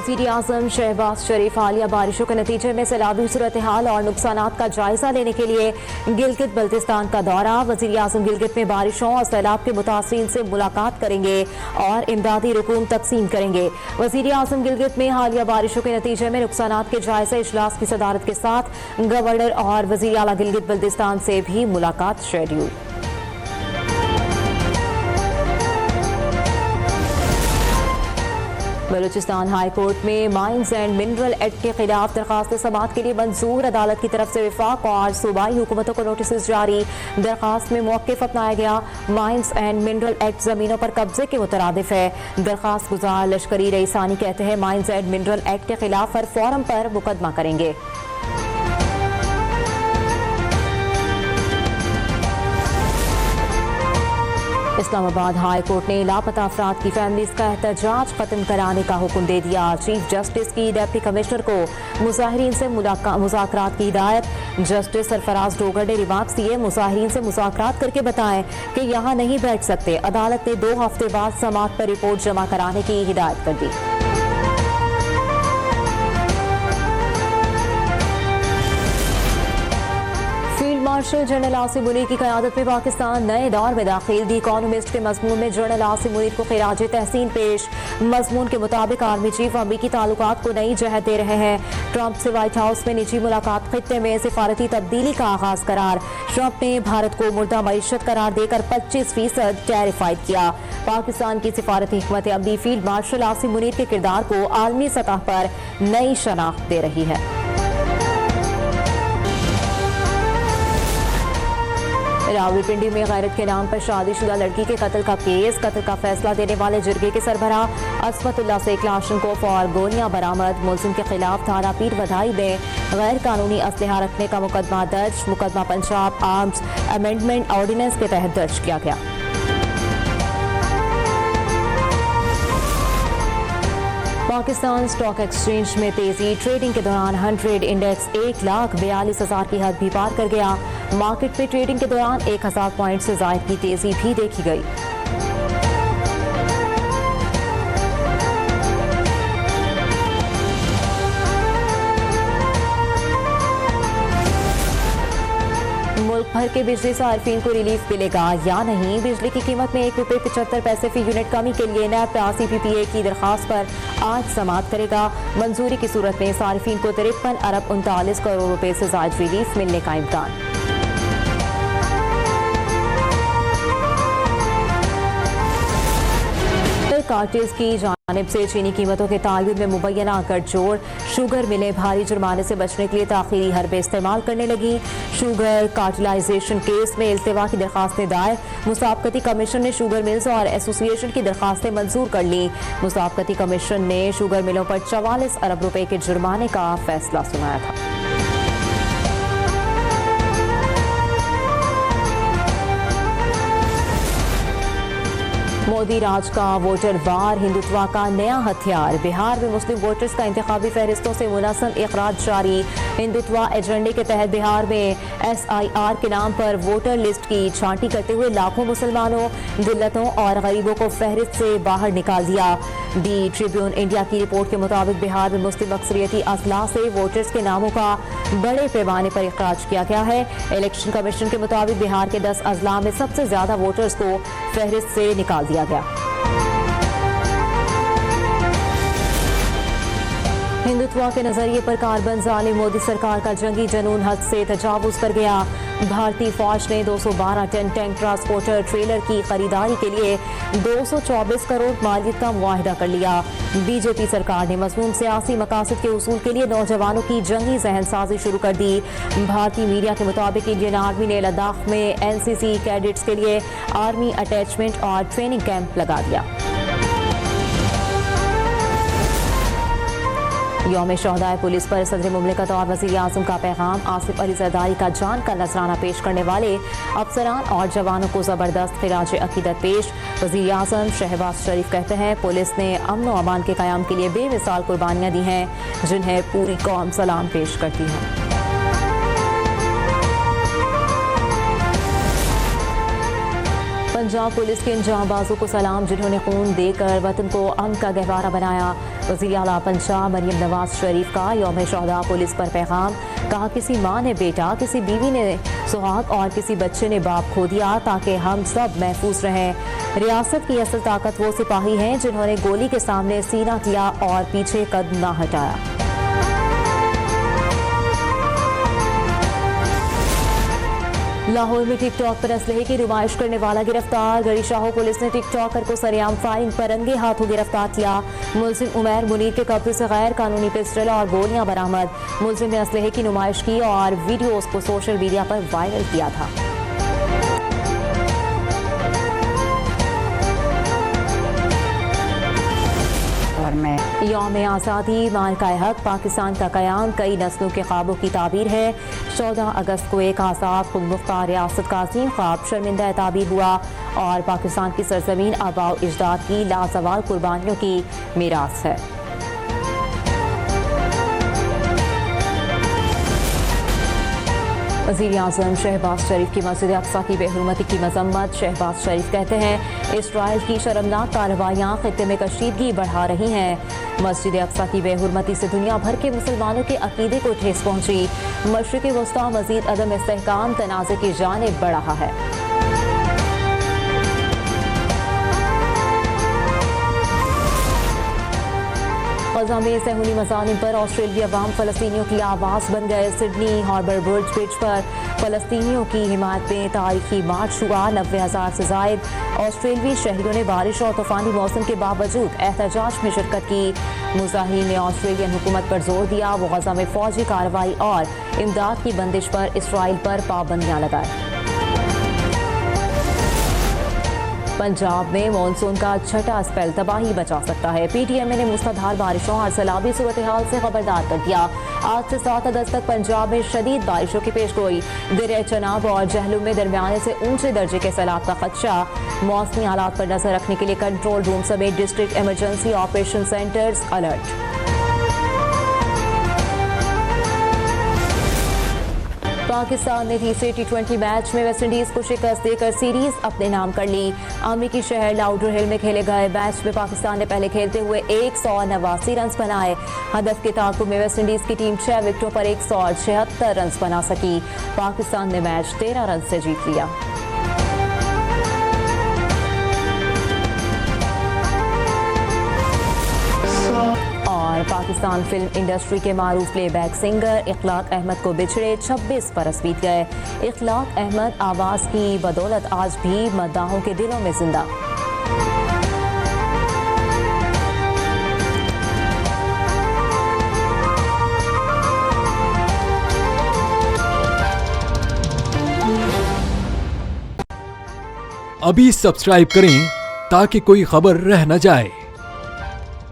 वज़ीर आज़म शहबाज शरीफ हालिया बारिशों के नतीजे में सैलाबी सूरत हाल और नुकसानात का जायजा लेने के लिए गिलगित बल्तिस्तान का दौरा। वज़ीर आज़म गिलगित में बारिशों और सैलाब के मुतासरीन से मुलाकात करेंगे और इमदादी रकूम तकसीम करेंगे। वज़ीर आज़म गिलगित में हालिया बारिशों के नतीजे में नुकसानात के जायजा इजलास की सदारत के साथ गवर्नर और वज़ीर आला गिलगित बल्तिस्तान से भी मुलाकात शेड्यूल। बलूचिस्तान हाई कोर्ट में माइंस एंड मिनरल एक्ट के खिलाफ दरखास्त समाअत के लिए मंजूर। अदालत की तरफ से विफाक और सूबाई हुकूमतों को नोटिस जारी। दरखास्त में मौक़िफ़ अपनाया गया। माइंस एंड मिनरल एक्ट जमीनों पर कब्जे के मुतरादिफ है। दरखास्त गुजार लश्करी रईसानी कहते हैं माइंस एंड मिनरल एक्ट के खिलाफ हर फोरम पर मुकदमा करेंगे। इस्लामाबाद हाई कोर्ट ने लापता अफराद की फैमिलीज का एहतजाज खत्म कराने का हुक्म दे दिया। चीफ जस्टिस की डिप्टी कमिश्नर को मुजाहिरीन से मुज़ाकरात की हिदायत। जस्टिस सरफराज डोगर ने रिमार्क्स दिए, मुजाहिरीन से मुज़ाकरात करके बताएं कि यहाँ नहीं बैठ सकते। अदालत ने 2 हफ्ते बाद समाअत पर रिपोर्ट जमा कराने की हिदायत कर दी। मार्शल जनरल आसिम मुनीर की क़यादत में पाकिस्तान नए दौर में दाखिल। दी इकोनॉमिस्ट के मजमून में जनरल आसिम मुनीर को खिराज तहसीन पेश। मजमून के मुताबिक आर्मी चीफ अमरीकी ताल्लुकात को नई जहत दे रहे हैं। ट्रंप से व्हाइट हाउस में निजी मुलाकात, खित्ते में सिफारती तब्दीली का आगाज करार। ट्रंप ने भारत को मुर्दा मईशत करार देकर 25% टैरिफाइड किया। पाकिस्तान की सिफारती हिकमत अमली फील्ड मार्शल आसिम मुनीर के किरदार को आलमी सतह पर नई शनाख्त दे रही है। रावलपिंडी में गैरत के नाम पर शादीशुदा लड़की के कत्ल का केस। कत्ल का फैसला देने वाले जिरगे के सरबराह असफतुल्ला से क्लाशनकोफ और गोलियां बरामद। मुलजिम के खिलाफ थाना पीर बधाई में गैर कानूनी असलहा रखने का मुकदमा दर्ज। मुकदमा पंजाब आर्म्स अमेंडमेंट ऑर्डिनेंस के तहत दर्ज किया गया। पाकिस्तान स्टॉक एक्सचेंज में तेजी। ट्रेडिंग के दौरान 100 इंडेक्स 1,42,000 की हद भी पार कर गया। मार्केट में ट्रेडिंग के दौरान 1000 पॉइंट से ज़ायद की तेजी भी देखी गई। मुल्क भर के बिजली सार्फिन को रिलीफ मिलेगा या नहीं। बिजली की कीमत में ₹1.75 फी यूनिट कमी के लिए नैब CPPA की दरखास्त पर आज समाअत करेगा। मंजूरी की सूरत में सार्फिन को 53 अरब 39 करोड़ रुपए से ज़ायद रिलीफ मिलने का इम्कान। कार्टेज की जानिब से चीनी कीमतों के तायुन में मुबैना गठजोड़। शुगर मिलें भारी जुर्माने से बचने के लिए ताखीरी हरबे इस्तेमाल करने लगी। शुगर कार्टेलाइजेशन केस में इल्तिवा की दरखास्तें दायर। मुसाबकती कमीशन ने शुगर मिल्स और एसोसिएशन की दरखास्तें मंजूर कर ली। मुसाबकती कमीशन ने शुगर मिलों पर 44 अरब रुपए के जुर्माने का फैसला सुनाया था। मोदी राज का वोटर वार हिंदुत्व का नया हथियार। बिहार में मुस्लिम वोटर्स का इंतखाबी फहरिस्तों से मुनज़्ज़म इखराज जारी। हिंदुत्व एजेंडे के तहत बिहार में SIR के नाम पर वोटर लिस्ट की छांटी करते हुए लाखों मुसलमानों, दिल्लतों और गरीबों को फहरिस्त से बाहर निकाल दिया। दी ट्रिब्यून इंडिया की रिपोर्ट के मुताबिक बिहार में मुस्लिम अक्सरियती अजला से वोटर्स के नामों का बड़े पैमाने पर इखराज किया गया है। इलेक्शन कमीशन के मुताबिक बिहार के 10 अजला में सबसे ज्यादा वोटर्स को फहरिस्त से निकाल दिया गया। हिंदुत्व के नजरिए पर कार्बन जालिम मोदी सरकार का जंगी जनून हद से तजावुज कर गया। भारतीय फौज ने 212 टन टैंक ट्रांसपोर्टर ट्रेलर की खरीदारी के लिए 224 करोड़ मालियत का मुआहिदा कर लिया। बीजेपी सरकार ने मज़मूम सियासी मकासद के उसूल के लिए नौजवानों की जंगी जहनसाजी शुरू कर दी। भारतीय मीडिया के मुताबिक इंडियन आर्मी ने लद्दाख में NCC कैडेट्स के लिए आर्मी अटैचमेंट और ट्रेनिंग कैंप लगा दिया। यौम शोहदाए पुलिस पर सदर मुमलिकत और वज़ीर आज़म का पैगाम। आसिफ अली ज़रदारी का जान का नजराना पेश करने वाले अफसरान और जवानों को ज़बरदस्त खिराज अकीदत पेश। वज़ीर आज़म शहबाज शरीफ कहते हैं पुलिस ने अमन व अमान के क़याम के लिए बेमिसाल कुर्बानियाँ दी हैं, जिन्हें पूरी कौम सलाम पेश करती है। पंजाब पुलिस के इन जांबाजों को सलाम जिन्होंने खून देकर वतन को अमन का गहवारा बनाया। वज़ीर आला पंजाब मरियम नवाज शरीफ का यौम शहदा पुलिस पर पैगाम। कहा, किसी माँ ने बेटा, किसी बीवी ने सुहाग और किसी बच्चे ने बाप खो दिया ताकि हम सब महफूज रहें। रियासत की असल ताकत वो सिपाही हैं जिन्होंने गोली के सामने सीना किया और पीछे कदम न हटाया। लाहौर में टिकटॉक पर असलहे की नुमाइश करने वाला गिरफ्तार। गड़ी शाहो पुलिस ने टिकटॉकर को सरेआम फायरिंग पर रंगे हाथों गिरफ्तार किया। मुलजिम उमैर मुनीर के कब्जे से गैर कानूनी पिस्टल और गोलियां बरामद। मुलजिम ने असलहे की नुमाइश की और वीडियोस को सोशल मीडिया पर वायरल किया था। यौम आज़ादी मार्का हक पाकिस्तान का कयाम कई नस्लों के ख्वाबों की ताबीर है। 14 अगस्त को एक आज़ाद खुद मुख्तार रियासत का अजीम ख्वाब शर्मिंदा ताबीर हुआ और पाकिस्तान की सरजमीन आबाओ इजदाद की लाजवाल कुर्बानियों की मीरास है। वज़ीर-ए-आज़म शहबाज शरीफ की मस्जिद अक्सा की बेहुरमती की मजम्मत। शहबाज शरीफ कहते हैं, इसराइल की शर्मनाक कार्रवाइयाँ खित्ते में कशीदगी बढ़ा रही हैं। मस्जिद अक्सा की बेहुरमती से दुनिया भर के मुसलमानों के अकीदे को ठेस पहुंची। मशरिक़ वस्ता मज़ीद अदम इस्तेहकाम तनाज़े की जानिब बढ़ रहा है। गज़ा में सहूनी मज़ालिम पर ऑस्ट्रेलिया अवाम फ़लस्तीनियों की आवाज़ बन गए। सिडनी हार्बर ब्रिज पर फ़लस्तीनियों की हिमायत में तारीखी मार्च हुआ। 90,000 से ज़ायद ऑस्ट्रेलियाई शहरियों ने बारिश और तूफ़ानी मौसम के बावजूद एहतजाज में शिरकत की। मुज़ाहिरीन ने ऑस्ट्रेलियन हुकूमत पर जोर दिया वो गज़ा में फ़ौजी कार्रवाई और इमदाद की बंदिश पर इसराइल पर पाबंदियाँ लगाए। पंजाब में मानसून का छठा स्पेल तबाही बचा सकता है। PTM ने मूसलाधार बारिशों और सैलाबी सूरत हाल से खबरदार कर दिया। आज से 7 अगस्त तक पंजाब में शदीद बारिशों की पेशगोई। दिरे चनाब और जहलुम में दरमियाने से ऊंचे दर्जे के सैलाब का खदशा। मौसमी हालात पर नजर रखने के लिए कंट्रोल रूम समेत district emergency operation centres alert. Pakistan ने तीसरे T20 मैच में वेस्टइंडीज को शिकस्त देकर सीरीज अपने नाम कर ली। अमरीकी शहर लाउडर हिल में खेले गए मैच में पाकिस्तान ने पहले खेलते हुए 189 रन बनाए। हदफ के ताक़ुब में वेस्टइंडीज की टीम 6 विकेटों पर 176 रन बना सकी। पाकिस्तान ने मैच 13 रन से जीत लिया। और पाकिस्तान फिल्म इंडस्ट्री के मारूफ प्लेबैक सिंगर इखलाक अहमद को बिछड़े 26 बरस बीत गए। इखलाक अहमद आवाज़ की बदौलत आज भी मद्दाहों के दिलों में जिंदा। अभी सब्सक्राइब करें ताकि कोई खबर रह न जाए।